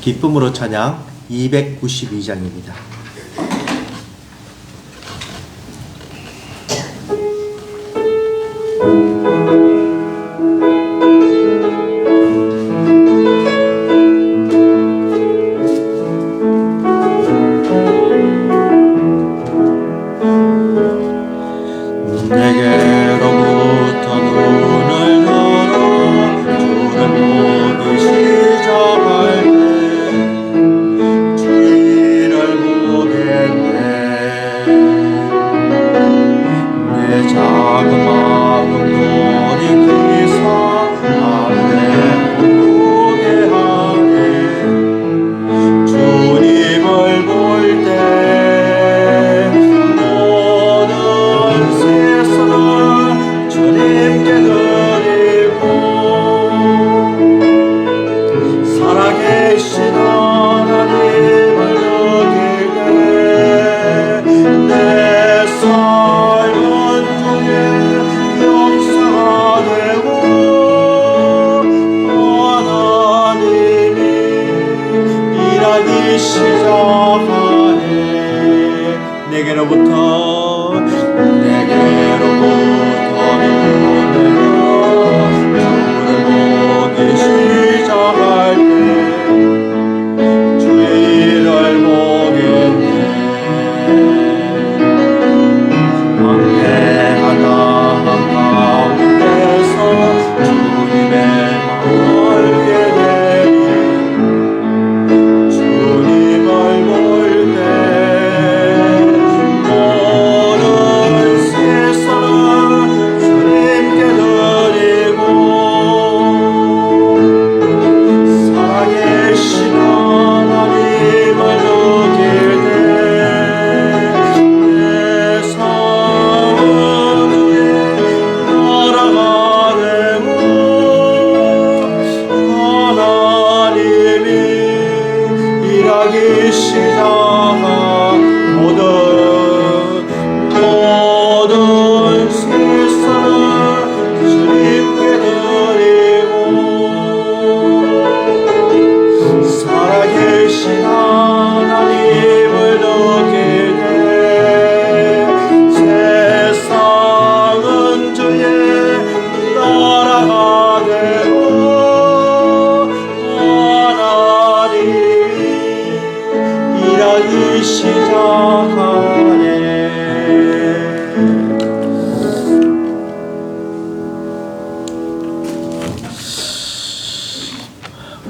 기쁨으로 찬양 292장입니다.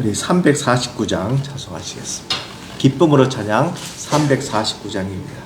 우리 349장 자송하시겠습니다. 기쁨으로 찬양 349장입니다.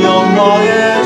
영광의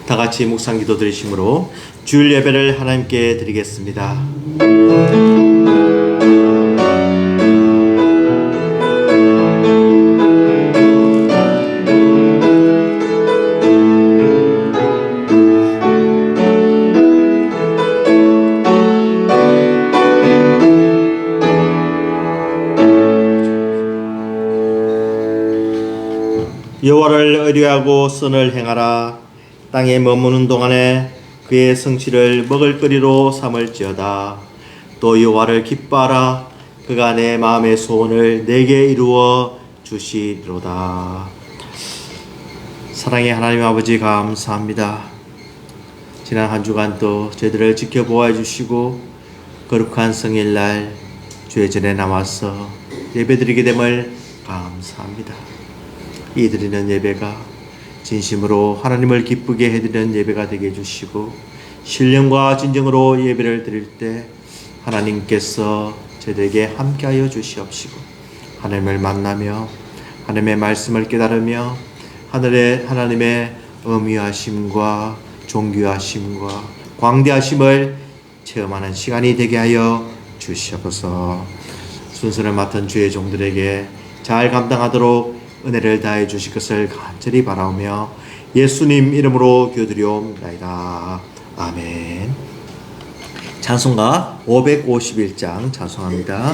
다 같이 묵상 기도 드리심으로 주일 예배를 하나님께 드리겠습니다. 여호와를 의뢰하고 선을 행하라. 땅에 머무는 동안에 그의 성취를 먹을거리로 삼을지어다. 또 여호와를 기뻐하라. 그가 내 마음의 소원을 내게 이루어 주시리로다. 사랑의 하나님 아버지, 감사합니다. 지난 한 주간 또 저희들을 지켜보아 주시고 거룩한 성일날 주의 전에 남아서 예배드리게 됨을 감사합니다. 이 드리는 예배가 진심으로 하나님을 기쁘게 해드리는 예배가 되게 해주시고, 신령과 진정으로 예배를 드릴 때 하나님께서 저희들에게 함께하여 주시옵시고, 하나님을 만나며 하나님의 말씀을 깨달으며 하나님의 어미하심과 존귀하심과 광대하심을 체험하는 시간이 되게 하여 주시옵소서. 순서를 맡은 주의 종들에게 잘 감당하도록 은혜를 다해 주실 것을 간절히 바라오며 예수님 이름으로 기도드리옵나이다. 아멘. 찬송가 551장 찬송합니다.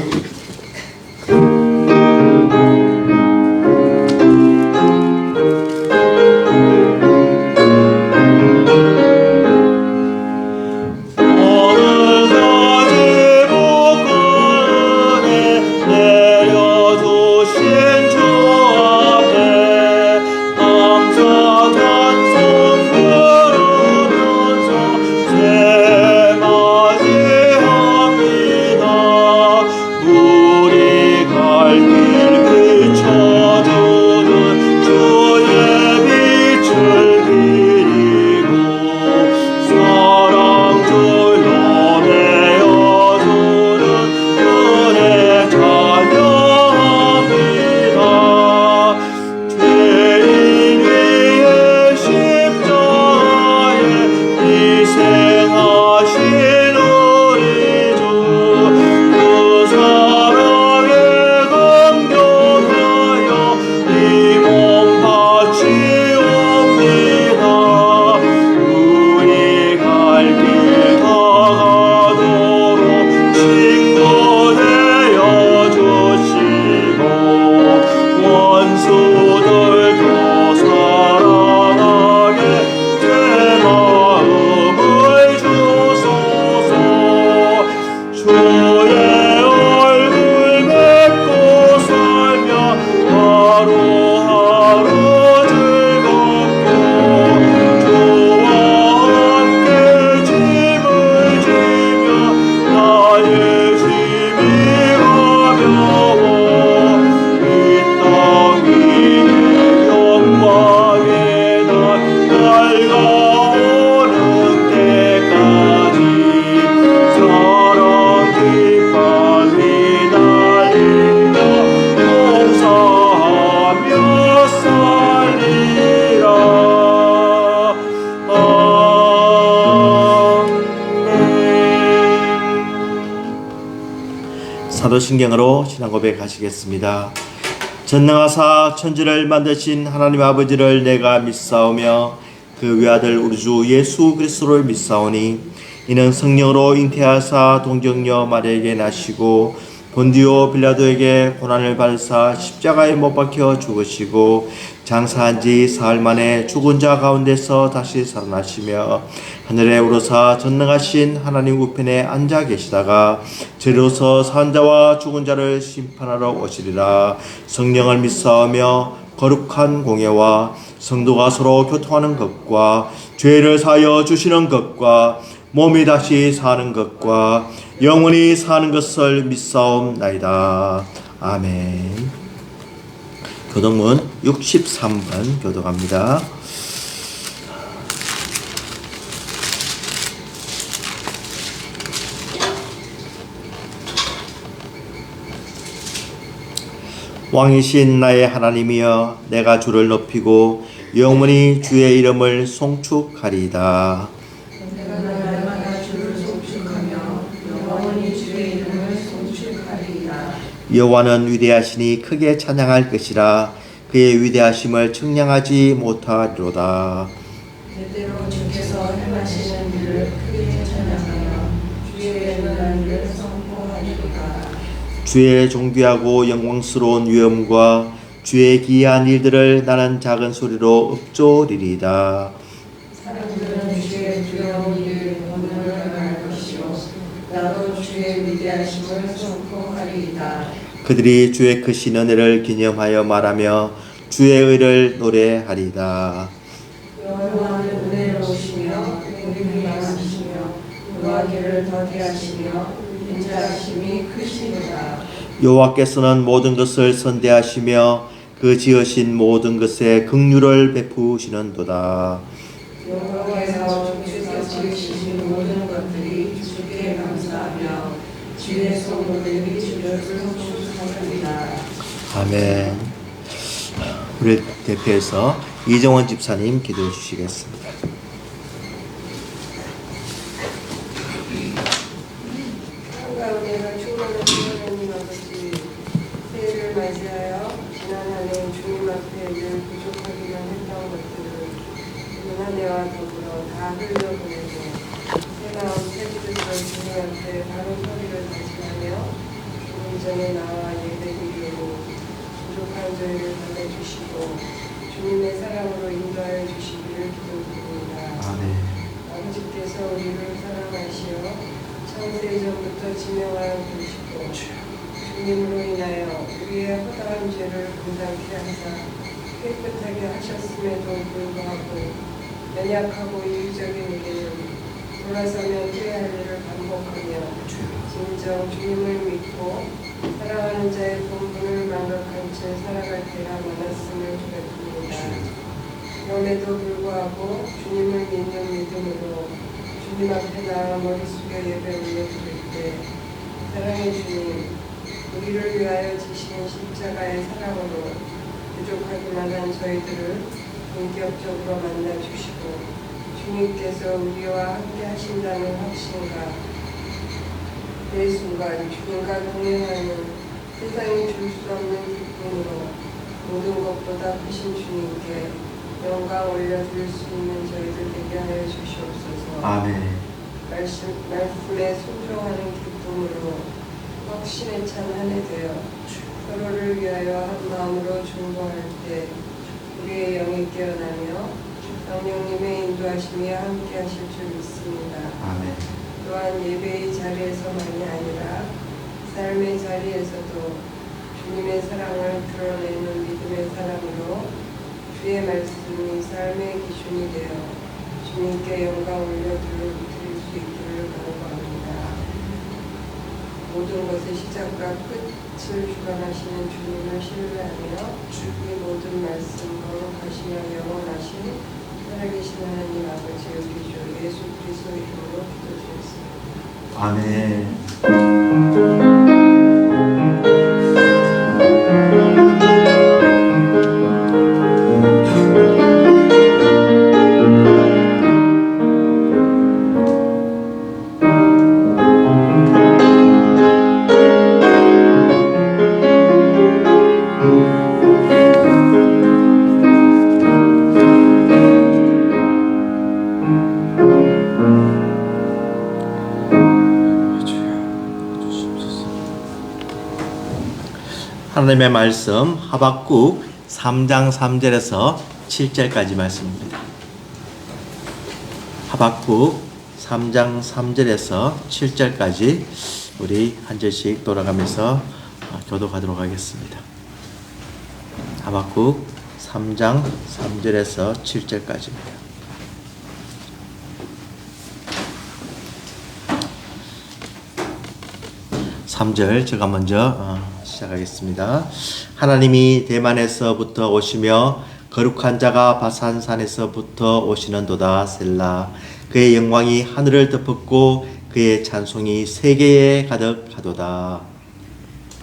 사도신경으로 신앙 고백하시겠습니다. 전능하사 천지를 만드신 하나님 아버지를 내가 믿사오며 그 외아들 우리 주 예수 그리스도를 믿사오니 이는 성령으로 잉태하사 동정녀 마리아에게 나시고 본디오 빌라도에게 고난을 받으사 십자가에 못 박혀 죽으시고 장사한 지 사흘 만에 죽은 자 가운데서 다시 살아나시며 하늘에 오르사 전능하신 하나님 우편에 앉아 계시다가 저리로서 산 자와 죽은 자를 심판하러 오시리라. 성령을 믿사오며 거룩한 공예와 성도가 서로 교통하는 것과 죄를 사하여 주시는 것과 몸이 다시 사는 것과 영원히 사는 것을 믿사옵나이다. 아멘. 교독문 63번 교독합니다. 왕이신 나의 하나님이여, 내가 주를 높이고 영원히 주의 이름을 송축하리이다. 내가 날마다 주를 송축하며 영원히 주의 이름을 송축하리이다. 여호와는 위대하시니 크게 찬양할 것이라. 그의 위대하심을 측량하지 못하리로다. 때때로 주께서 행하시는 일을 크게 찬양하며 주의 연한 일을 선포하리로다. 주의 존귀하고 영광스러운 위엄과 주의 기이한 일들을 나는 작은 소리로 읊조리리이다. 사람들은 주의 두려운 일 본문을 알 것이요 나도 주의 위대하심을 선포하리이다. 그들이 주의 크신 은혜를 기념하여 말하며 주의 의를 노래하리이다. 여호와는 은혜로우시며 긍휼이 많으시며 구하기를 더디하시며 인자하심이 크시도다. 여호와께서는 모든 것을 선대하시며 그 지으신 모든 것에 긍휼을 베푸시는도다. 여호와께서 주께서 지으신 모든 것들이 주께 감사하며 주의 소문을 주를 송축하리이다. 아멘. 우리 대표해서 이정원 집사님 기도해 주시겠습니다. 한가운데가 충만한 하나님 아버지, 새해를 맞이하여 지난 한 해 주님 앞에 늘 부족하기만 했던 것들을 이번 한 해와 더불어 다 흘려보내고 새 마음 새 기도로 주님 앞에 바로 서기를 다짐하며 주님 전에 나와 예배드리고 부족한 저희를 달래주시고 주님의 사랑으로 인도하여 주시기를 기도드립니다. 아멘. 아버지께서 우리를 사랑하시어 창세전부터 지명하여 주시고 주님으로 인하여 우리의 허다한 죄를 감당케 하사 깨끗하게 하셨음에도 불구하고 연약하고 이기적인 우리는 돌아서면 해야 할 일을 반복하며 진정 주님을 믿고 사랑하는 자의 본분을 망각한 채 살아갈 때가 많았음을 고백합니다. 그럼에도 불구하고 주님을 믿는 믿음으로 주님 앞에 나아 머리 숙여 예배 올려드릴 때 사랑의 주님, 우리를 위하여 지신 십자가의 사랑으로 부족하기만 한 저희들을 본격적으로 만나주시고 주님께서 우리와 함께 하신다는 확신과 매 순간 주님과 동행하는 세상이 줄 수 없는 기쁨으로 모든 것보다 크신 주님께 영광 올려드릴 수 있는 저희들 되게 하여 주시옵소서. 아멘. 말씀에 순종하는 기쁨으로 확신에 찬 한 해 되어 서로를 위하여 한 마음으로 중보할 때 우리의 영이 깨어나며 성령님의 인도하심이 함께 하실 줄 믿습니다. 아멘. 또한 예배의 자리에서만이 아니라 삶의 자리에서도 주님의 사랑을 드러내는 믿음의 사람으로 주의 말씀이 삶의 기준이 되어 주님께 영광 올려드릴 수 있기를 간구합니다. 모든 것의 시작과 끝을 주관하시는 주님을 신뢰하며 이 모든 말씀 거룩하시며 영원하신 살아계신 하나님 아버지 우리 주 예수 그리스도 이름으로 기도드렸습니다. 아멘. 하나님의 말씀 하박국 3장 3절에서 7절까지 말씀입니다. 하박국 3장 3절에서 7절까지 우리 한 절씩 돌아가면서 교독하도록 하겠습니다. 하박국 3장 3절에서 7절까지입니다. 3절 제가 먼저 시작하겠습니다. 하나님이 대만에서부터 오시며 거룩한 자가 바산산에서부터 오시는도다. 셀라. 그의 영광이 하늘을 덮었고 그의 찬송이 세계에 가득하도다.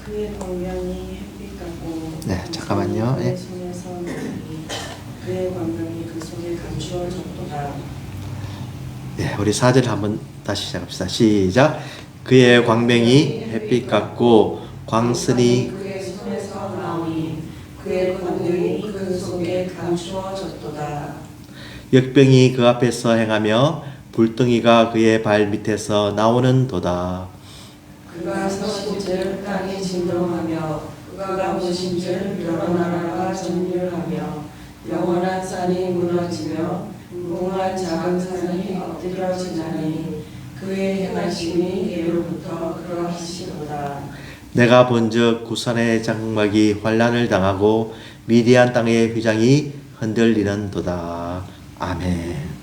그의 광명이 햇빛 같고 네, 잠깐만요. 예. 손에서 나니 그의 광명이 그 속에 감추어졌도다. 예, 우리 4절 한번 다시 시작합시다. 시작. 그의 광명이 햇빛 같고 광선이 그의 손에서 나오니 그의 광명이 그 속에 감추어졌도다. 역병이 그 앞에서 행하며 불덩이가 그의 발 밑에서 나오는 도다. 그가 서신즉 땅이 진동하며 그가 보신즉 여러 나라가 전율하며 영원한 산이 무너지며 무궁한 작은 산이 엎드려지나니 그의 행하심이 예로부터 그러하시도다. 내가 본즉 구산의 장막이 환란을 당하고 미디안 땅의 휘장이 흔들리는 도다. 아멘.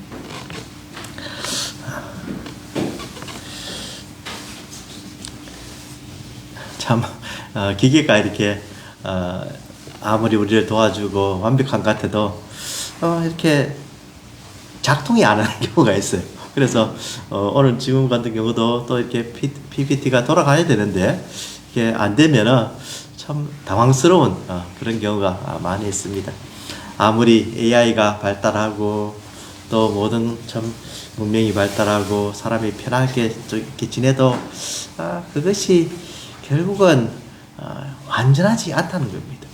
참 기계가 이렇게 아무리 우리를 도와주고 완벽한 것 같아도 이렇게 작동이 안 하는 경우가 있어요. 그래서 오늘 지금 같은 경우도 또 이렇게 PPT가 돌아가야 되는데 이게 안 되면은 참 당황스러운 그런 경우가 많이 있습니다. 아무리 AI가 발달하고 또 모든 참 문명이 발달하고 사람이 편하게 이렇게 지내도 그것이 결국은 완전하지 않다는 겁니다.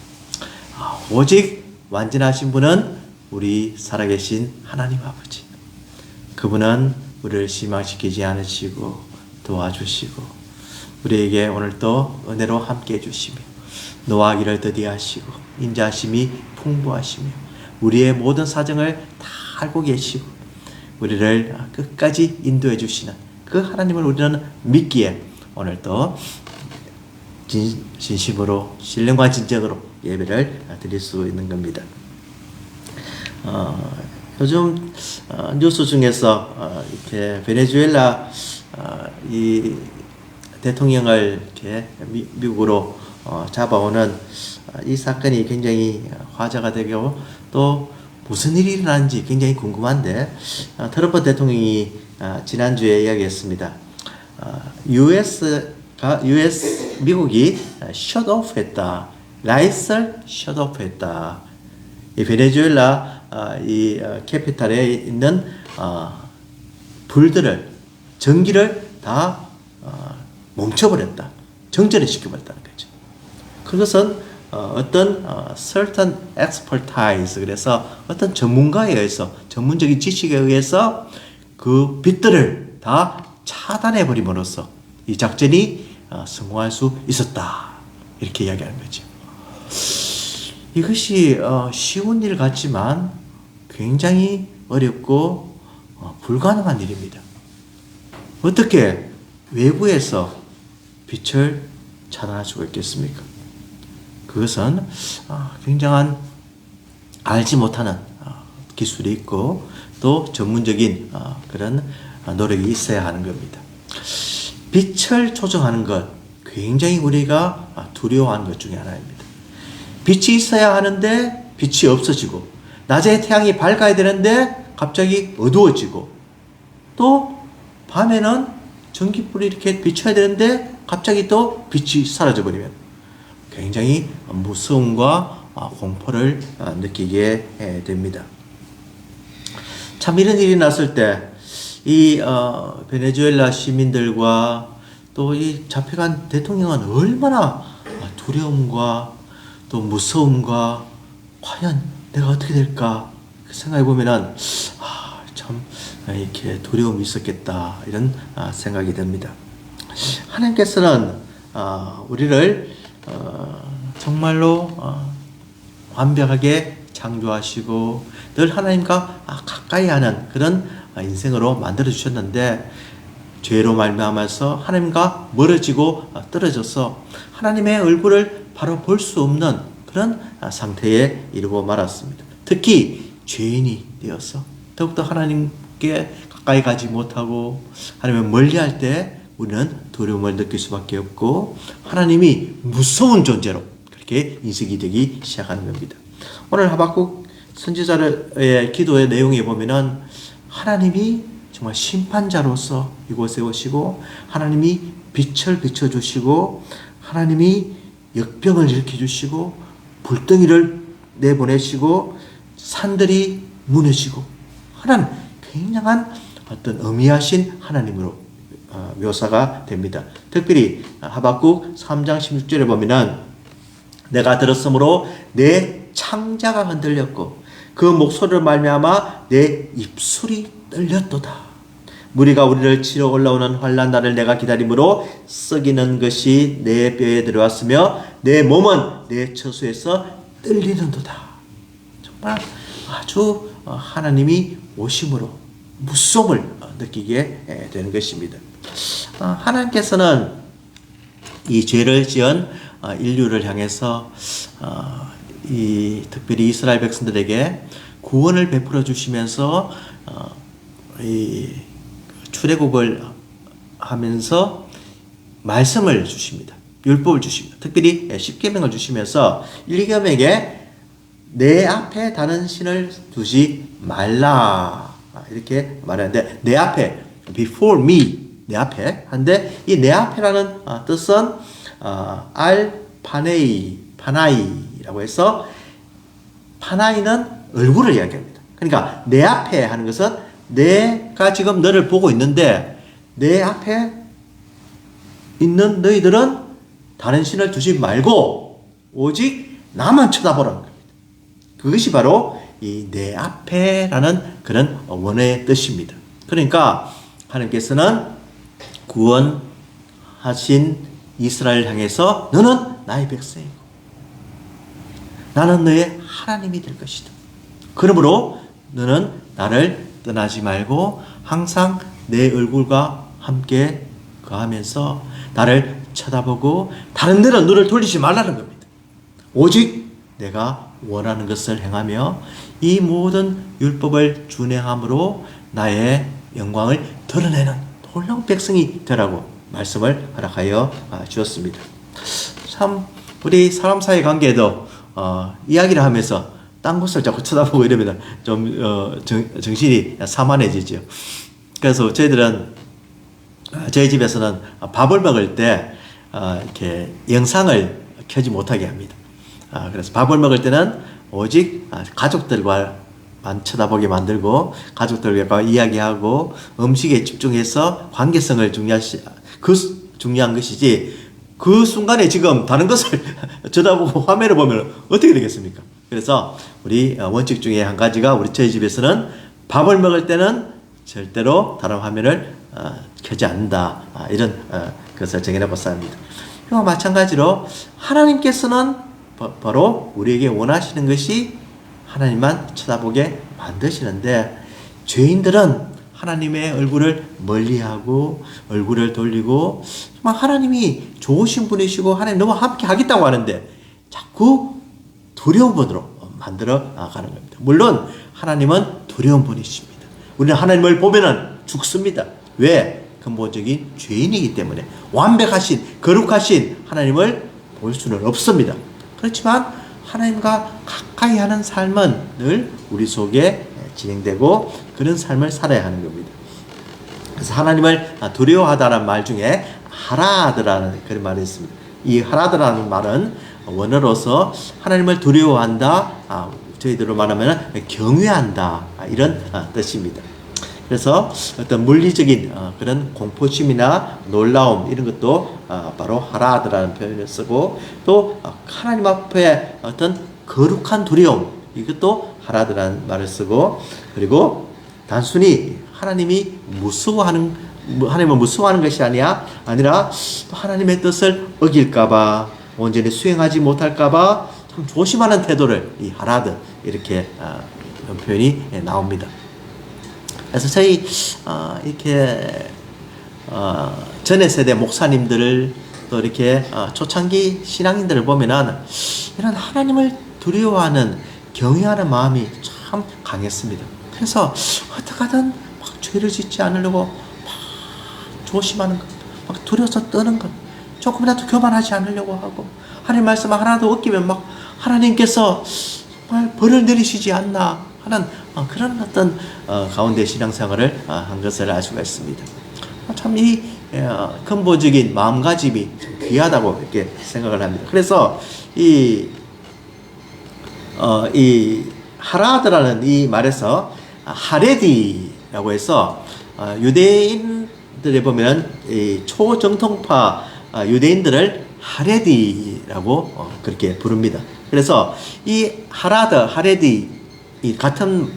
오직 완전하신 분은 우리 살아계신 하나님 아버지. 그분은 우리를 실망시키지 않으시고 도와주시고 우리에게 오늘도 은혜로 함께 해주시며 노하기를 더디하시고 인자하심이 풍부하시며 우리의 모든 사정을 다 알고 계시고 우리를 끝까지 인도해 주시는 그 하나님을 우리는 믿기에 오늘도 진심으로 신령과 진정으로 예배를 드릴 수 있는 겁니다. 요즘 뉴스 중에서 이렇게 베네수엘라 이 대통령을 이렇게 미국으로 잡아오는 이 사건이 굉장히 화제가 되고 또 무슨 일이 일어나는지 굉장히 궁금한데 트럼프 대통령이 지난주에 이야기했습니다. 미국이 셧오프했다. 라이스를 셧오프했다. 이 베네수엘라 이 캐피탈에 있는 불들을 전기를 다 멈춰버렸다. 정전을 시켜버렸다는 거죠. 그것은 어떤 certain expertise 그래서 어떤 전문가에 의해서 전문적인 지식에 의해서 그 빛들을 다 차단해 버림으로써 이 작전이 성공할 수 있었다. 이렇게 이야기하는 거죠. 이것이 쉬운 일 같지만 굉장히 어렵고 불가능한 일입니다. 어떻게 외부에서 빛을 차단할 수가 있겠습니까? 그것은 굉장한 알지 못하는 기술이 있고 또 전문적인 그런 노력이 있어야 하는 겁니다. 빛을 조정하는 것 굉장히 우리가 두려워하는 것 중에 하나입니다. 빛이 있어야 하는데 빛이 없어지고 낮에 태양이 밝아야 되는데 갑자기 어두워지고 또 밤에는 전기불이 이렇게 비춰야 되는데 갑자기 또 빛이 사라져 버리면 굉장히 무서움과 공포를 느끼게 됩니다. 참 이런 일이 났을 때 이 베네수엘라 시민들과 또 이 잡혀간 대통령은 얼마나 두려움과 또 무서움과 과연 내가 어떻게 될까 생각해 보면은 참 이렇게 두려움이 있었겠다 이런 생각이 듭니다. 하나님께서는 우리를 정말로 완벽하게 창조하시고 늘 하나님과 가까이 하는 그런 인생으로 만들어 주셨는데 죄로 말미암아서 하나님과 멀어지고 떨어져서 하나님의 얼굴을 바로 볼 수 없는 그런 상태에 이르고 말았습니다. 특히 죄인이 되어서 더욱더 하나님께 가까이 가지 못하고 하나님을 멀리할 때 우리는 두려움을 느낄 수밖에 없고 하나님이 무서운 존재로 그렇게 인식이 되기 시작하는 겁니다. 오늘 하박국 선지자의 기도의 내용에 보면은 하나님이 정말 심판자로서 이곳에 오시고 하나님이 빛을 비춰주시고 하나님이 역병을 일으켜 주시고 불덩이를 내보내시고 산들이 무너지고 하나님 굉장한 어떤 어미하신 하나님으로 묘사가 됩니다. 특별히 하박국 3장 16절에 보면은 내가 들었으므로 내 창자가 흔들렸고 그 목소리를 말미암아 내 입술이 떨렸도다. 무리가 우리를 치러 올라오는 환난 날을 내가 기다림으로 썩이는 것이 내 뼈에 들어왔으며 내 몸은 내 처소에서 떨리는도다. 정말 아주 하나님이 오심으로 무서움을 느끼게 되는 것입니다. 하나님께서는 이 죄를 지은 인류를 향해서 특별히 이스라엘 백성들에게 구원을 베풀어 주시면서 이 출애굽을 하면서 말씀을 주십니다. 율법을 주십니다. 특별히 십계명을 주시면서 일개명에게 내 앞에 다른 신을 두지 말라 이렇게 말하는데 내 앞에 before me 내 앞에 한데 이 내 앞에라는 뜻은 파나이라고 해서 파나이는 얼굴을 이야기합니다. 그러니까 내 앞에 하는 것은 내가 지금 너를 보고 있는데 내 앞에 있는 너희들은 다른 신을 두지 말고 오직 나만 쳐다보라는 겁니다. 그것이 바로 이 내 앞에라는 그런 원어의 뜻입니다. 그러니까 하나님께서는 구원하신 이스라엘을 향해서 너는 나의 백성이고 나는 너의 하나님이 될 것이다. 그러므로 너는 나를 떠나지 말고 항상 내 얼굴과 함께 거하면서 나를 쳐다보고 다른 데는 눈을 돌리지 말라는 겁니다. 오직 내가 원하는 것을 행하며 이 모든 율법을 준행함으로 나의 영광을 드러내는 놀라운 백성이 되라고 말씀을 허락하여 주었습니다. 참 우리 사람 사이 관계에도 이야기를 하면서 딴 곳을 자꾸 쳐다보고 이러면 좀 정신이 산만해지죠. 그래서 저희들은 저희 집에서는 밥을 먹을 때 이렇게 영상을 켜지 못하게 합니다. 그래서 밥을 먹을 때는 오직 가족들과만 쳐다보게 만들고 가족들과 이야기하고 음식에 집중해서 관계성을 중요한 것이지 그 순간에 지금 다른 것을 쳐다보고 화면을 보면 어떻게 되겠습니까? 그래서 우리 원칙 중에 한 가지가 저희 집에서는 밥을 먹을 때는 절대로 다른 화면을 켜지 않는다. 이런 것을 정해놓고 삽니다. 이와 마찬가지로 하나님께서는 바로 우리에게 원하시는 것이 하나님만 쳐다보게 만드시는데 죄인들은 하나님의 얼굴을 멀리하고 얼굴을 돌리고 정말 하나님이 좋으신 분이시고 하나님 너무 함께 하겠다고 하는데 자꾸 두려운 분으로 만들어 가는 겁니다. 물론 하나님은 두려운 분이십니다. 우리는 하나님을 보면은 죽습니다. 왜? 근본적인 죄인이기 때문에 완벽하신 거룩하신 하나님을 볼 수는 없습니다. 그렇지만 하나님과 가까이 하는 삶은 늘 우리 속에 진행되고 그런 삶을 살아야 하는 겁니다. 그래서 하나님을 두려워하다는 말 중에 하라드라는 그런 말이 있습니다. 이 하라드라는 말은 원어로서 하나님을 두려워한다, 저희들로 말하면 경외한다 이런 뜻입니다. 그래서 어떤 물리적인 그런 공포심이나 놀라움 이런 것도 바로 하라드라는 표현을 쓰고 또 하나님 앞에 어떤 거룩한 두려움 이것도 하라드라는 말을 쓰고 그리고 단순히 하나님을 무서워하는 것이 아니라 하나님의 뜻을 어길까봐 온전히 수행하지 못할까봐 참 조심하는 태도를 이 하라드 이렇게 표현이 나옵니다. 그래서 저희 이렇게 전의 세대 목사님들을 또 이렇게 초창기 신앙인들을 보면은 이런 하나님을 두려워하는 경외하는 마음이 참 강했습니다. 그래서 어떻게든 막 죄를 짓지 않으려고 막 조심하는 것, 막 두려워서 떠는 것, 조금이라도 교만하지 않으려고 하고 하나님 말씀 하나도 어기면 막 하나님께서 정말 벌을 내리시지 않나 하는 그런 어떤 가운데 신앙생활을 한 것을 알 수가 있습니다. 참 이 근본적인 마음가짐이 참 귀하다고 이렇게 생각을 합니다. 그래서 이 하라드라는 이 말에서 하레디라고 해서 유대인들에 보면 이 초정통파 유대인들을 하레디라고 그렇게 부릅니다. 그래서 이 하라드, 하레디 이 같은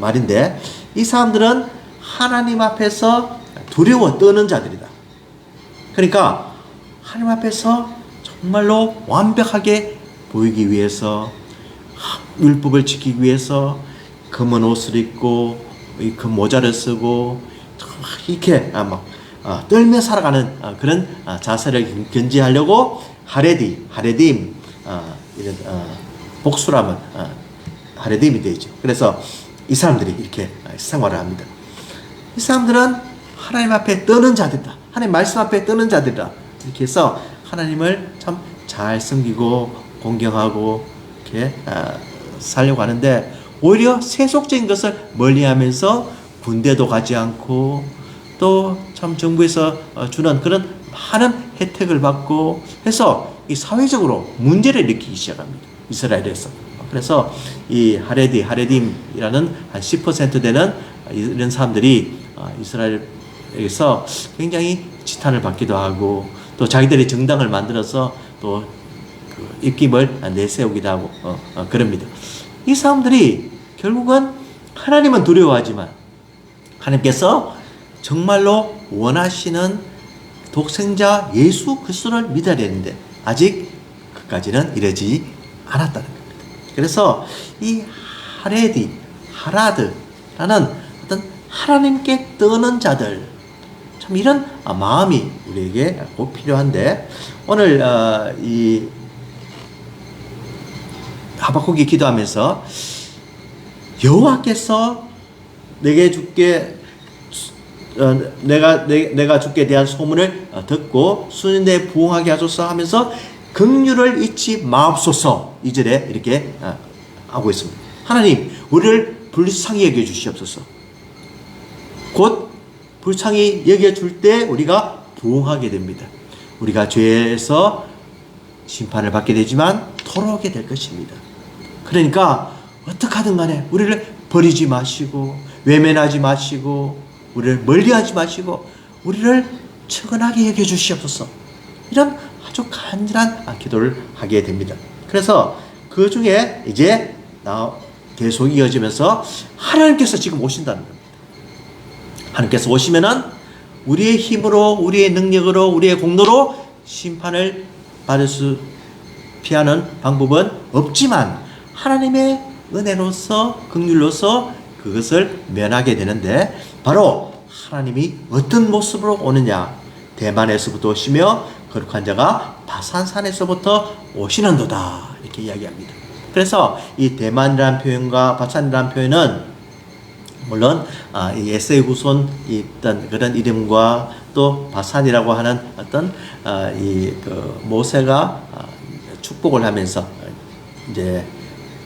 말인데 이 사람들은 하나님 앞에서 두려워 떠는 자들이다. 그러니까 하나님 앞에서 정말로 완벽하게 보이기 위해서 율법을 지키기 위해서 금은 옷을 입고 금 모자를 쓰고 이렇게 막 떨며 살아가는 그런 자세를 견지하려고 하레딤 이런 복수라면 하레딤이 되죠. 그래서 이 사람들이 이렇게 생활을 합니다. 이 사람들은 하나님 앞에 떠는 자들이다. 하나님 말씀 앞에 떠는 자들이다. 이렇게 해서 하나님을 참 잘 섬기고 공경하고 이렇게 살려고 하는데 오히려 세속적인 것을 멀리하면서 군대도 가지 않고 또 참 정부에서 주는 그런 많은 혜택을 받고 해서 이 사회적으로 문제를 일으키기 시작합니다. 이스라엘에서. 그래서 이 하레딤이라는 한 10% 되는 이런 사람들이 이스라엘에서 굉장히 지탄을 받기도 하고 또 자기들이 정당을 만들어서 또 그 입김을 내세우기도 하고 그럽니다. 이 사람들이 결국은 하나님은 두려워하지만 하나님께서 정말로 원하시는 독생자 예수 그리스도를 믿어야 되는데 아직 그까지는 이르지 않았다는 겁니다. 그래서 이 하라드라는 어떤 하나님께 떠는 자들 참 이런 마음이 우리에게 꼭 필요한데 오늘 이 하박국이 기도하면서 여호와께서 내게 주께 내가 주께 대한 소문을 듣고 수년대에 부응하게 하소서 하면서 긍휼을 잊지 마옵소서 2절에 이렇게 하고 있습니다. 하나님 우리를 불쌍히 여겨 주시옵소서. 곧 불쌍히 여겨 줄 때 우리가 부응하게 됩니다. 우리가 죄에서 심판을 받게 되지만 돌아오게 될 것입니다. 그러니까 어떻게든 간에 우리를 버리지 마시고 외면하지 마시고 우리를 멀리하지 마시고 우리를 측은하게 여겨 주시옵소서. 이런 아주 간절한 기도를 하게 됩니다. 그래서 그 중에 이제 계속 이어지면서 하나님께서 지금 오신다는 겁니다. 하나님께서 오시면은 우리의 힘으로 우리의 능력으로 우리의 공로로 심판을 받을 수 피하는 방법은 없지만 하나님의 은혜로서 긍휼로서 그것을 면하게 되는데 바로 하나님이 어떤 모습으로 오느냐 대만에서부터 오시며 거룩한 자가 바산산에서부터 오시는도다 이렇게 이야기합니다. 그래서 이 대만이라는 표현과 바산이라는 표현은 물론 이 에세이 후손 있던 그런 이름과 또 바산이라고 하는 어떤 모세가 축복을 하면서 이제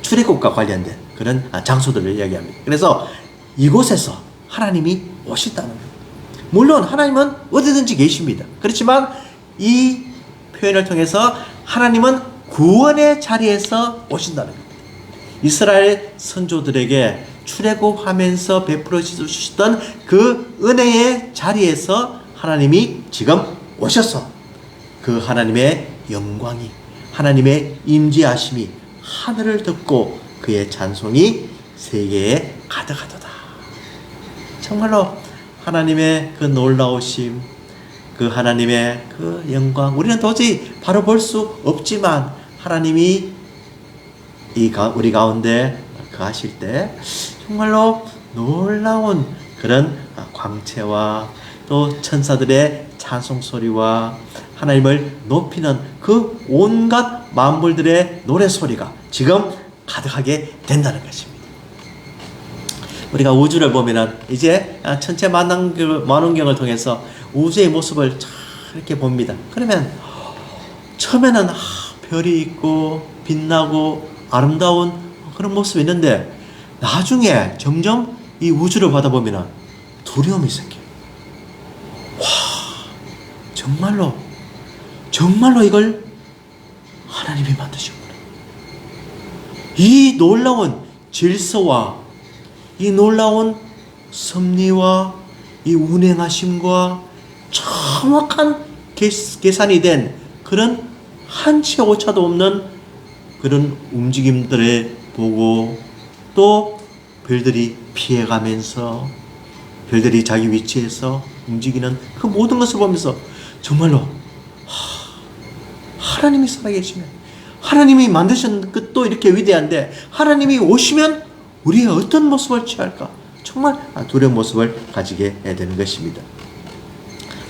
출애굽과 관련된 그런 장소들을 이야기합니다. 그래서 이곳에서 하나님이 오신다는 겁니다. 물론 하나님은 어디든지 계십니다. 그렇지만 이 표현을 통해서 하나님은 구원의 자리에서 오신다는 겁니다. 이스라엘 선조들에게 출애굽하면서 베풀어 주셨던 그 은혜의 자리에서 하나님이 지금 오셔서 그 하나님의 영광이 하나님의 임재하심이 하늘을 덮고 그의 찬송이 세계에 가득하도다. 정말로 하나님의 그 놀라우심 그 하나님의 그 영광 우리는 도저히 바로 볼 수 없지만 하나님이 우리 가운데 거하실 때 정말로 놀라운 그런 광채와 또 천사들의 찬송 소리와 하나님을 높이는 그 온갖 만물들의 노래 소리가 지금 가득하게 된다는 것입니다. 우리가 우주를 보면은 이제 천체 만원경을 통해서 우주의 모습을 이렇게 봅니다. 그러면 처음에는 별이 있고 빛나고 아름다운 그런 모습이 있는데 나중에 점점 이 우주를 보다 보면은 두려움이 생겨요. 와, 정말로 이걸 하나님이 만드셨구나. 이 놀라운 질서와 이 놀라운 섭리와 이 운행하심과 정확한 계산이 된 그런 한치 오차도 없는 그런 움직임들을 보고 또 별들이 피해가면서 별들이 자기 위치에서 움직이는 그 모든 것을 보면서 정말로 하나님이 살아계시면 하나님이 만드신 것도 이렇게 위대한데 하나님이 오시면 우리가 어떤 모습을 취할까? 정말 두려운 모습을 가지게 되는 것입니다.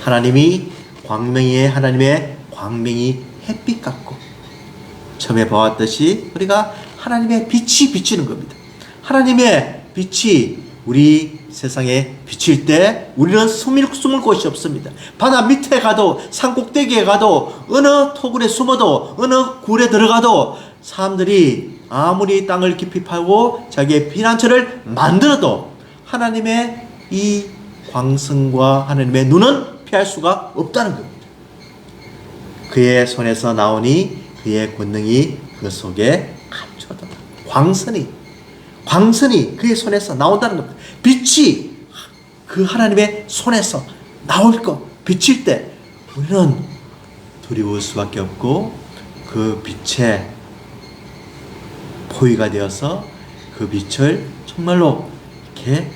하나님이 광명이에 하나님의 광명이 햇빛 같고 처음에 보았듯이 우리가 하나님의 빛이 비치는 겁니다. 하나님의 빛이 우리 세상에 비칠 때 우리는 숨을 곳이 없습니다. 바다 밑에 가도 산 꼭대기에 가도 어느 토굴에 숨어도 어느 굴에 들어가도 사람들이 아무리 땅을 깊이 파고 자기의 피난처를 만들어도 하나님의 이 광선과 하나님의 눈은 피할 수가 없다는 겁니다. 그의 손에서 나오니 그의 권능이 그 속에 감춰졌다. 광선이 그의 손에서 나온다는 겁니다. 빛이 그 하나님의 손에서 나올 것, 비칠 때 우리는 두려울 수밖에 없고 그 빛에 포위가 되어서 그 빛을 정말로 이렇게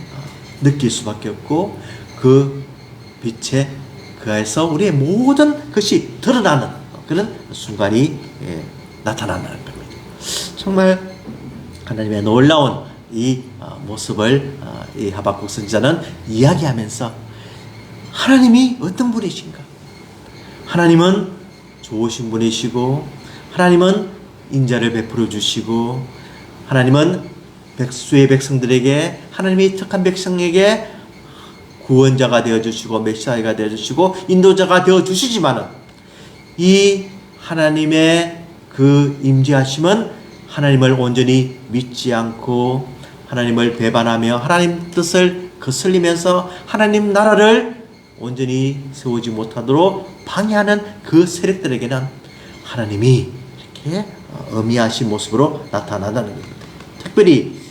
느낄 수밖에 없고 그 빛에 그에서 우리의 모든 것이 드러나는 그런 순간이 나타나는 겁니다. 정말 하나님의 놀라운 이 모습을 이 하박국 선지자는 이야기하면서 하나님이 어떤 분이신가? 하나님은 좋으신 분이시고 하나님은 인자를 베풀어 주시고 하나님은 백수의 백성들에게 하나님이 택한 백성에게 구원자가 되어주시고 메시아가 되어주시고 인도자가 되어주시지만은 이 하나님의 그 임재하심은 하나님을 온전히 믿지 않고 하나님을 배반하며 하나님 뜻을 거슬리면서 하나님 나라를 온전히 세우지 못하도록 방해하는 그 세력들에게는 하나님이 이렇게 엄히하신 모습으로 나타난다는 겁니다. 특별히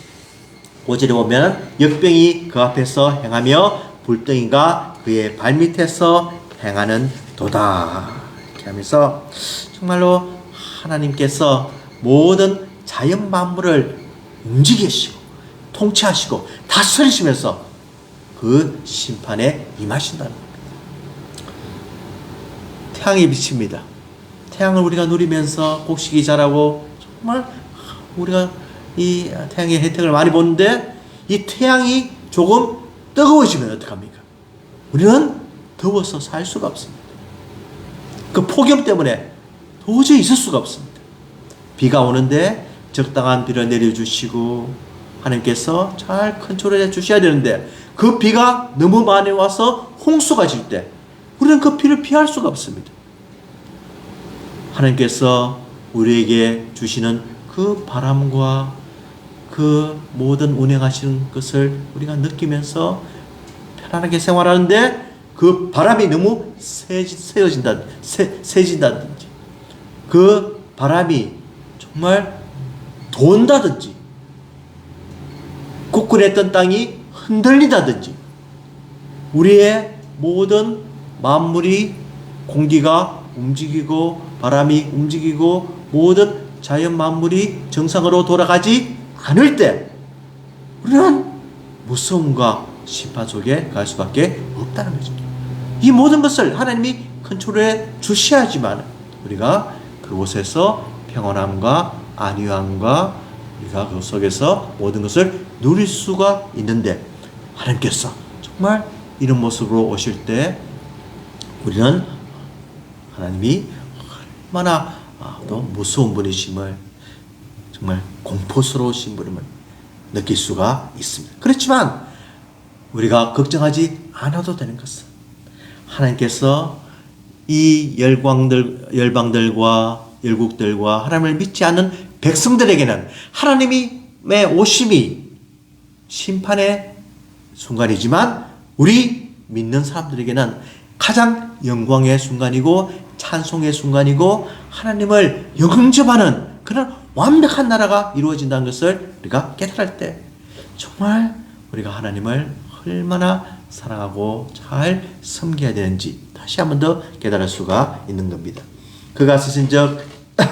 5절에 보면 역병이 그 앞에서 행하며 불덩이가 그의 발밑에서 행하는 도다 이렇게 하면서 정말로 하나님께서 모든 자연 만물을 움직이시고 통치하시고 다스리시면서 그 심판에 임하신다는 겁니다. 태양이 비칩니다. 태양을 우리가 누리면서 곡식이 자라고 정말 우리가 이 태양의 혜택을 많이 보는데 이 태양이 조금 뜨거워지면 어떡합니까? 우리는 더워서 살 수가 없습니다. 그 폭염 때문에 도저히 있을 수가 없습니다. 비가 오는데 적당한 비를 내려주시고 하나님께서 잘 컨트롤해 주셔야 되는데 그 비가 너무 많이 와서 홍수가 질 때 우리는 그 비를 피할 수가 없습니다. 하나님께서 우리에게 주시는 그 바람과 그 모든 운행하시는 것을 우리가 느끼면서 편안하게 생활하는데 그 바람이 너무 세진다든지 그 바람이 정말 돈다든지 굳건했던 땅이 흔들리다든지 우리의 모든 만물이 공기가 움직이고 바람이 움직이고 모든 자연 만물이 정상으로 돌아가지 않을 때 우리는 무서움과 심판 속에 갈 수밖에 없다는 거죠. 이 모든 것을 하나님이 컨트롤해 주셔야지만 우리가 그곳에서 평온함과 안위함과 우리가 그 속에서 모든 것을 누릴 수가 있는데 하나님께서 정말 이런 모습으로 오실 때 우리는 하나님이 얼마나 또 무서운 분이심을 정말 공포스러우신 분임을 느낄 수가 있습니다. 그렇지만 우리가 걱정하지 않아도 되는 것은 하나님께서 이 열방들과 열국들과 하나님을 믿지 않는 백성들에게는 하나님의 오심이 심판의 순간이지만 우리 믿는 사람들에게는 가장 영광의 순간이고 찬송의 순간이고 하나님을 영접하는 그런 완벽한 나라가 이루어진다는 것을 우리가 깨달을 때 정말 우리가 하나님을 얼마나 사랑하고 잘 섬겨야 되는지 다시 한 번 더 깨달을 수가 있는 겁니다. 그가 쓰신즉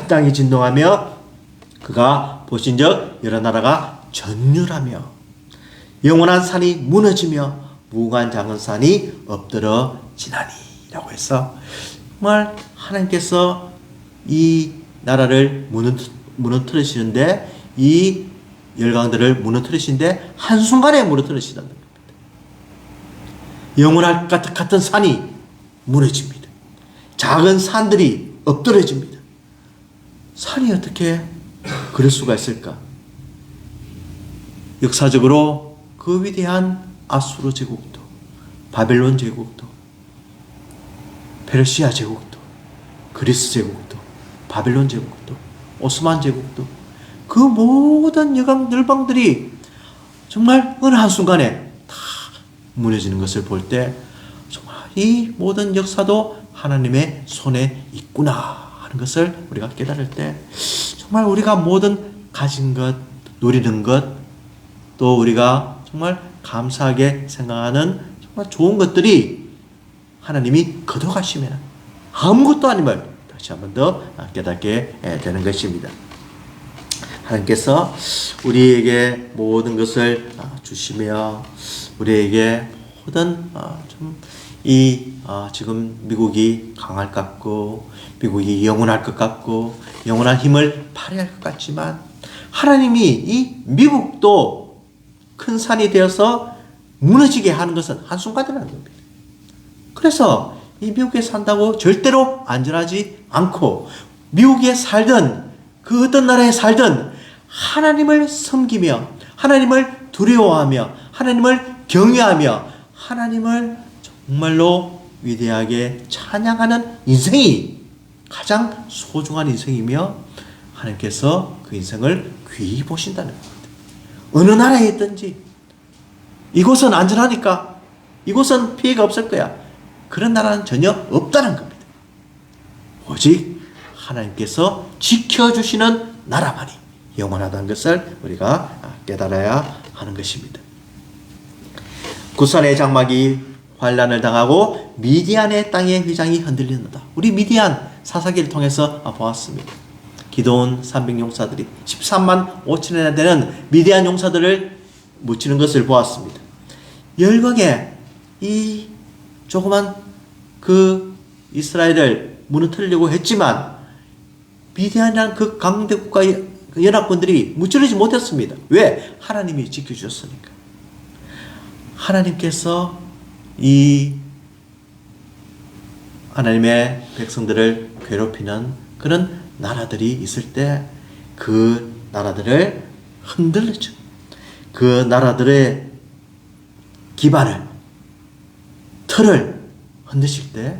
땅이 진동하며 그가 보신즉 여러 나라가 전율하며 영원한 산이 무너지며 무궁한 작은 산이 엎드러지나니 라고 해서 정말 하나님께서 이 나라를 무너뜨리시는데 이 열강들을 무너뜨리시는데 한순간에 무너뜨리시다는 겁니다. 영원할 것 같은 산이 무너집니다. 작은 산들이 엎드러집니다. 산이 어떻게 그럴 수가 있을까? 역사적으로 그 위대한 아수르 제국도, 바벨론 제국도, 페르시아 제국도, 그리스 제국도, 바벨론 제국도, 오스만 제국도 그 모든 열방들이 정말 어느 한순간에 다 무너지는 것을 볼 때 정말 이 모든 역사도 하나님의 손에 있구나 하는 것을 우리가 깨달을 때 정말 우리가 모든 가진 것, 누리는 것, 또 우리가 정말 감사하게 생각하는 정말 좋은 것들이 하나님이 거둬가시면 아무것도 아님을 다시 한 번 더 깨닫게 되는 것입니다. 하나님께서 우리에게 모든 것을 주시며 우리에게 모든 지금 미국이 강할 것 같고 미국이 영원할 것 같고 영원한 힘을 발휘할 것 같지만 하나님이 이 미국도 큰 산이 되어서 무너지게 하는 것은 한순간이라는 겁니다. 그래서 이 미국에 산다고 절대로 안전하지 않고 미국에 살든 그 어떤 나라에 살든 하나님을 섬기며 하나님을 두려워하며 하나님을 경외하며 하나님을 정말로 위대하게 찬양하는 인생이 가장 소중한 인생이며 하나님께서 그 인생을 귀히 보신다는 겁니다. 어느 나라에 있든지 이곳은 안전하니까 이곳은 피해가 없을 거야. 그런 나라는 전혀 없다는 겁니다. 오직 하나님께서 지켜주시는 나라만이 영원하다는 것을 우리가 깨달아야 하는 것입니다. 구산의 장막이 환란을 당하고 미디안의 땅의 휘장이 흔들리는다. 우리 미디안 사사기를 통해서 보았습니다. 기도원 300용사들이 13만 5천이나 되는 미디안 용사들을 묻히는 것을 보았습니다. 열방에 이 조그만 그 이스라엘을 무너뜨리려고 했지만 미디안이라는 그 강대국가 연합군들이 무찌르지 못했습니다. 왜? 하나님이 지켜주셨으니까. 하나님께서 이 하나님의 백성들을 괴롭히는 그런 나라들이 있을 때 그 나라들을 흔들리죠. 그 나라들의 기반을, 틀을 흔드실 때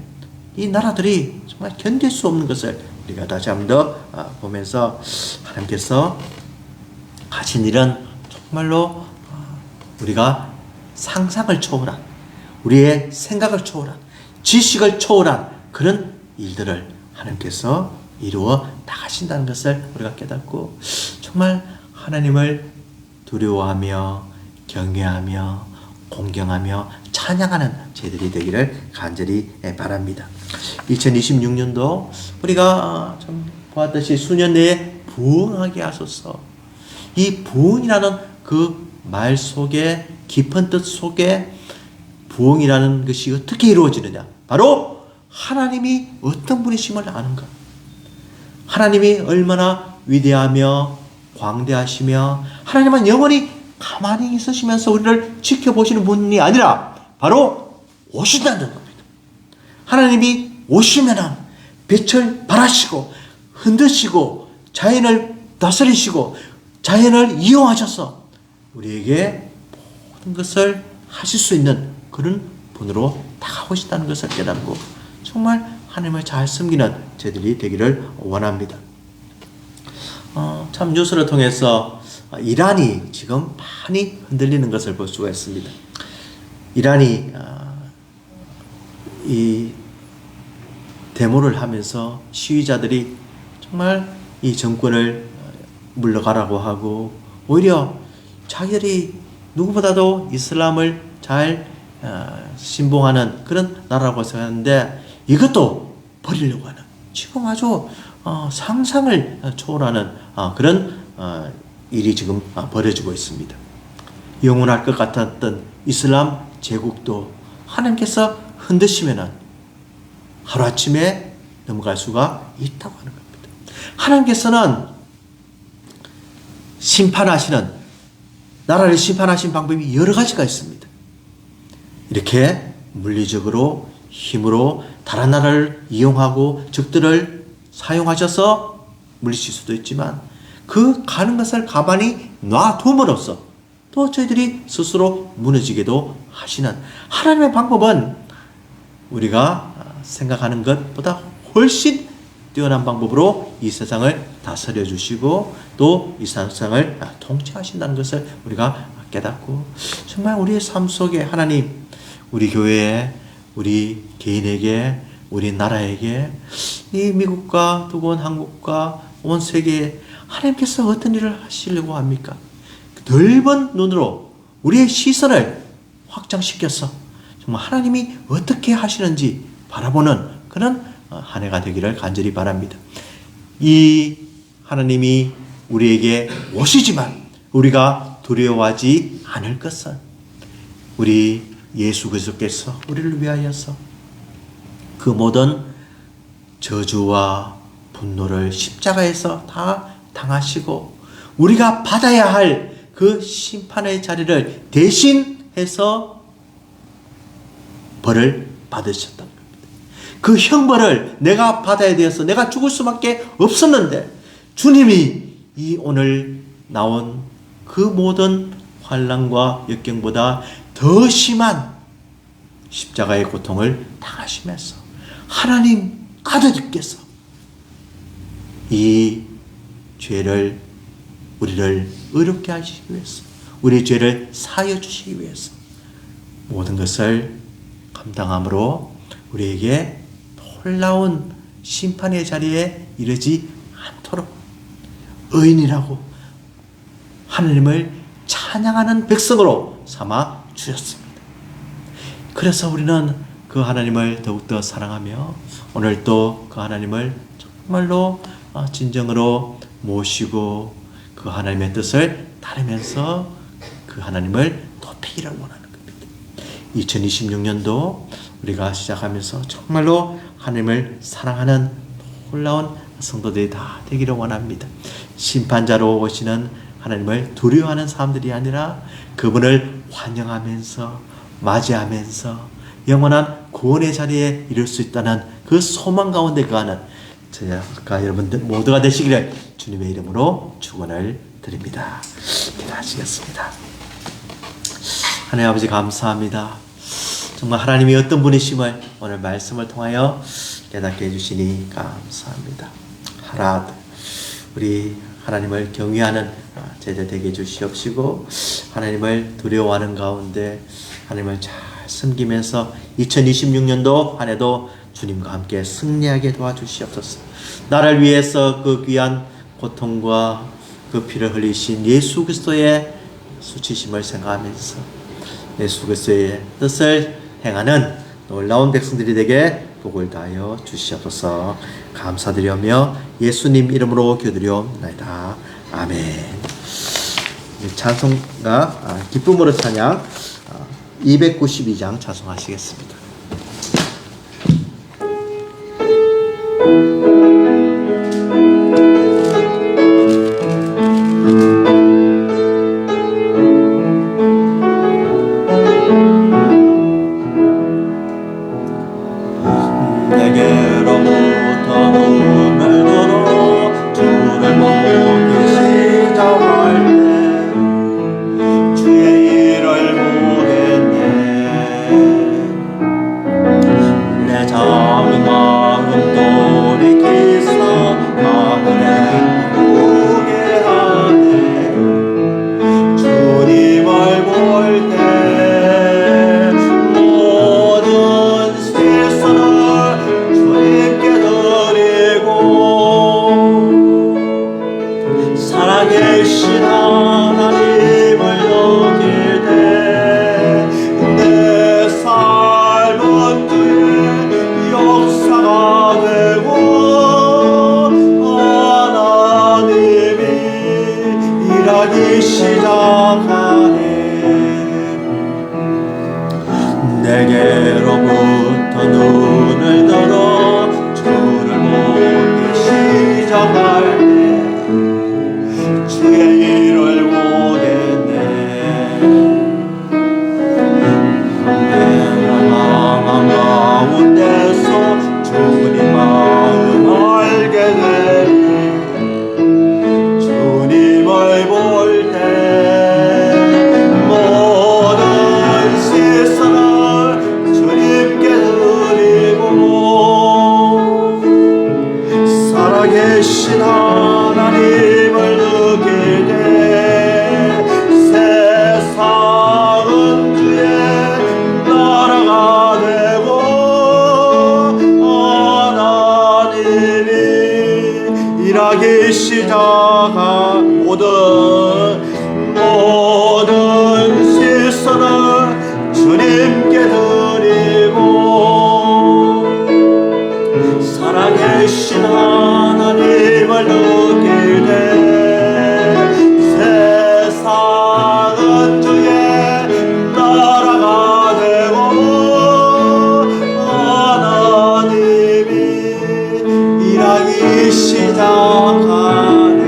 이 나라들이 정말 견딜 수 없는 것을 우리가 다시 한 번 더 보면서 하나님께서 하신 일은 정말로 우리가 상상을 초월한, 우리의 생각을 초월한, 지식을 초월한 그런 일들을 하나님께서 이루어 나가신다는 것을 우리가 깨닫고 정말 하나님을 두려워하며 경외하며 공경하며 찬양하는 저희들이 되기를 간절히 바랍니다. 2026년도 우리가 좀 보았듯이 수년 내에 부흥하게 하소서. 이 부흥이라는 그 말 속에 깊은 뜻 속에 부흥이라는 것이 어떻게 이루어지느냐? 바로 하나님이 어떤 분이심을 아는 것. 하나님이 얼마나 위대하며 광대하시며 하나님은 영원히 가만히 있으시면서 우리를 지켜보시는 분이 아니라 바로 오신다는 겁니다. 하나님이 오시면은 빛을 발하시고 흔드시고 자연을 다스리시고 자연을 이용하셔서 우리에게 모든 것을 하실 수 있는 그런 분으로 다가오신다는 것을 깨닫고 정말 하나님을 잘 섬기는 저희들이 되기를 원합니다. 참 뉴스를 통해서 이란이 지금 많이 흔들리는 것을 볼 수가 있습니다. 이란이 이 데모를 하면서 시위자들이 정말 이 정권을 물러가라고 하고 오히려 자기들이 누구보다도 이슬람을 잘 신봉하는 그런 나라라고 생각하는데 이것도 버리려고 하는 지금 아주 상상을 초월하는 그런 일이 지금 벌어지고 있습니다. 영원할 것 같았던 이슬람 제국도 하나님께서 흔드시면은 하루아침에 넘어갈 수가 있다고 하는 겁니다. 하나님께서는 나라를 심판하신 방법이 여러 가지가 있습니다. 이렇게 물리적으로 힘으로 다른 나라를 이용하고 적들을 사용하셔서 물리칠 수도 있지만 그 가는 것을 가만히 놔둠으로써 또 저희들이 스스로 무너지게도 하시는 하나님의 방법은 우리가 생각하는 것보다 훨씬 뛰어난 방법으로 이 세상을 다스려 주시고 또 이 세상을 통치하신다는 것을 우리가 깨닫고 정말 우리의 삶 속에 하나님 우리 교회에 우리 개인에게 우리 나라에게 이 미국과 또는 한국과 온 세계에 하나님께서 어떤 일을 하시려고 합니까? 넓은 눈으로 우리의 시선을 확장시켜서 정말 하나님이 어떻게 하시는지 바라보는 그런 한 해가 되기를 간절히 바랍니다. 이 하나님이 우리에게 오시지만 우리가 두려워하지 않을 것은 우리 예수 그리스도께서 우리를 위하여서 그 모든 저주와 분노를 십자가에서 다 당하시고 우리가 받아야 할 그 심판의 자리를 대신해서 벌을 받으셨다는 겁니다. 그 형벌을 내가 받아야 되어서 내가 죽을 수밖에 없었는데 주님이 이 오늘 나온 그 모든 환난과 역경보다 더 심한 십자가의 고통을 당하시면서 하나님 아들께서 이 죄를 우리를 의롭게 하시기 위해서 우리의 죄를 사하여 주시기 위해서 모든 것을 감당함으로 우리에게 놀라운 심판의 자리에 이르지 않도록 의인이라고 하나님을 찬양하는 백성으로 삼아 주셨습니다. 그래서 우리는 그 하나님을 더욱더 사랑하며 오늘 또 그 하나님을 정말로 진정으로 모시고 그 하나님의 뜻을 따르면서 그 하나님을 높이기를 원하는 겁니다. 2026년도 우리가 시작하면서 정말로 하나님을 사랑하는 놀라운 성도들이 다 되기를 원합니다. 심판자로 오시는 하나님을 두려워하는 사람들이 아니라 그분을 환영하면서 맞이하면서 영원한 구원의 자리에 이룰 수 있다는 그 소망 가운데 거하는 저희가 여러분들 모두가 되시기를 주님의 이름으로 축원을 드립니다. 기도하시겠습니다. 하나님 아버지 감사합니다. 정말 하나님이 어떤 분이심을 오늘 말씀을 통하여 깨닫게 해주시니 감사합니다. 하나도 우리 하나님을 경외하는 제자 되게 해주시옵시고 하나님을 두려워하는 가운데 하나님을 잘 섬기면서 2026년도 한 해도 주님과 함께 승리하게 도와주시옵소서. 나를 위해서 그 귀한 고통과 그 피를 흘리신 예수 그리스도의 수치심을 생각하면서 예수 그리스도의 뜻을 행하는 놀라운 백성들이 되게 복을 다하여 주시옵소서. 감사드리며 예수님 이름으로 기도드리옵나이다. 아멘. 찬송가 기쁨으로 찬양 292장 찬송하시겠습니다. 주의 일을 보겠네. 일하기 시작하네. 내게로부터 눈을 들어 주를 보기 시작할 때 주의 일을 보겠네. 망망 가운데서 주님 마음 알게 되리. 주님을 볼 때 모든 시선을 주님께 드리고 살아계신 하나님을 느낄 때 세상은 주의 나라가 되고 하나님이 일하기 시작한 모든 시선을 주님께 드리고 살아계신 하나님을 느낄 때 세상은 주의 나라가 되고 하나님이 일하기 시작하네.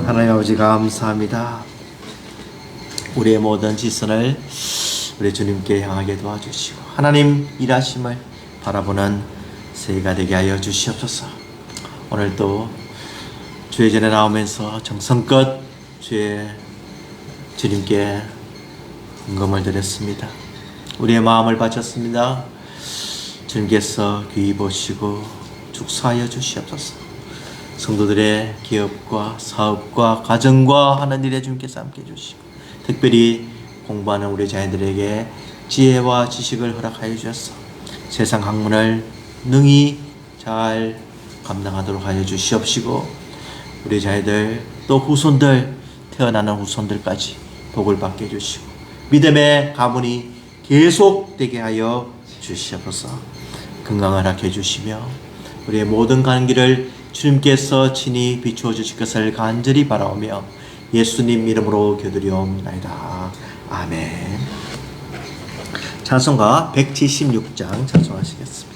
하나님 아버지 감사합니다. 우리의 모든 지선을 우리 주님께 향하게 도와주시고 하나님 일하심을 바라보는 새해가 되게 하여 주시옵소서. 오늘도 주의 전에 나오면서 정성껏 주님께 헌금을 드렸습니다. 우리의 마음을 바쳤습니다. 주님께서 귀히 보시고 축사하여 주시옵소서. 성도들의 기업과 사업과 가정과 하는 일에 주님께서 함께 해주시고 특별히 공부하는 우리 자녀들에게 지혜와 지식을 허락하여 주셔서 세상 학문을 능히 잘 감당하도록 하여 주시옵시고 우리 자녀들 또 후손들 태어나는 후손들까지 복을 받게 해주시고 믿음의 가문이 계속되게 하여 주시옵소서. 건강을 허락해 주시며 우리의 모든 가는 길을 주님께서 친히 비추어 주실 것을 간절히 바라오며 예수님 이름으로 기도드리옵나이다. 아멘. 찬송가 176장 찬송하시겠습니다.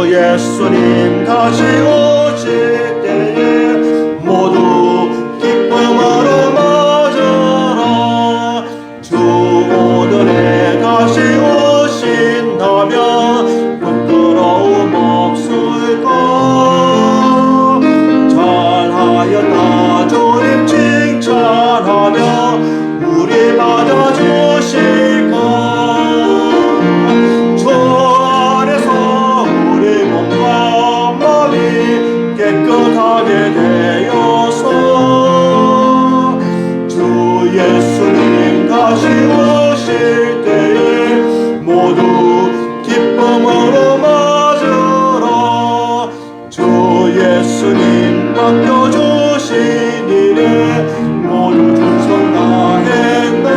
예수님 다시 오실 때에 모두 기쁨으로 맞으라. 주 오늘에 다시 오신다면 부끄러움 없을까. 잘하였다 주님 칭찬하며 우리 맞아주실까. 깨끗하게 되어서 주 예수님 다시 오실 때에 모두 기쁨으로 맞으라. 주 예수님 맡겨주신 일에 모두 충성 다했나.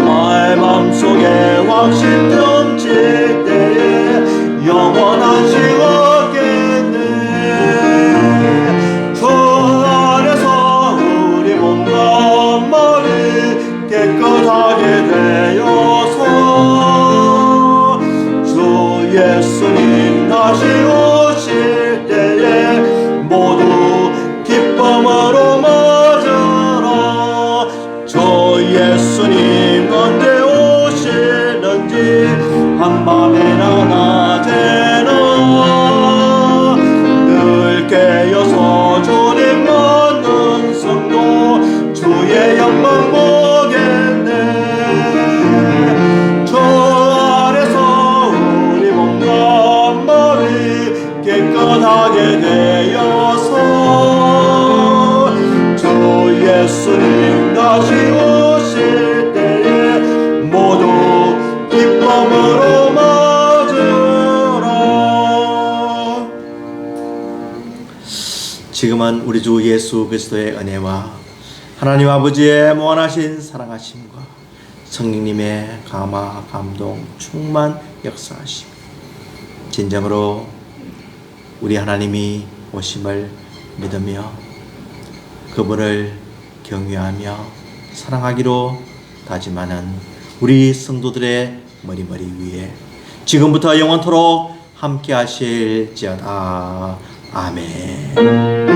나의 맘속에 확신 넘칠 때에 영원한 시간 깨끗하게 되어서 주 예수님 다시 오실 때에 모두 기쁨으로 맞으라. 주 예수님 언제 오시는지 한밤이나 낮에나 늘 깨어서 주님 만난 성도 주의 영광 우리 주 예수 그리스도의 은혜와 하나님 아버지의 무한하신 사랑하심과 성령님의 감화, 감동, 충만 역사하심, 진정으로 우리 하나님이 오심을 믿으며 그분을 경외하며 사랑하기로 다짐하는 우리 성도들의 머리머리 위에 지금부터 영원토록 함께 하실지어다. 아멘.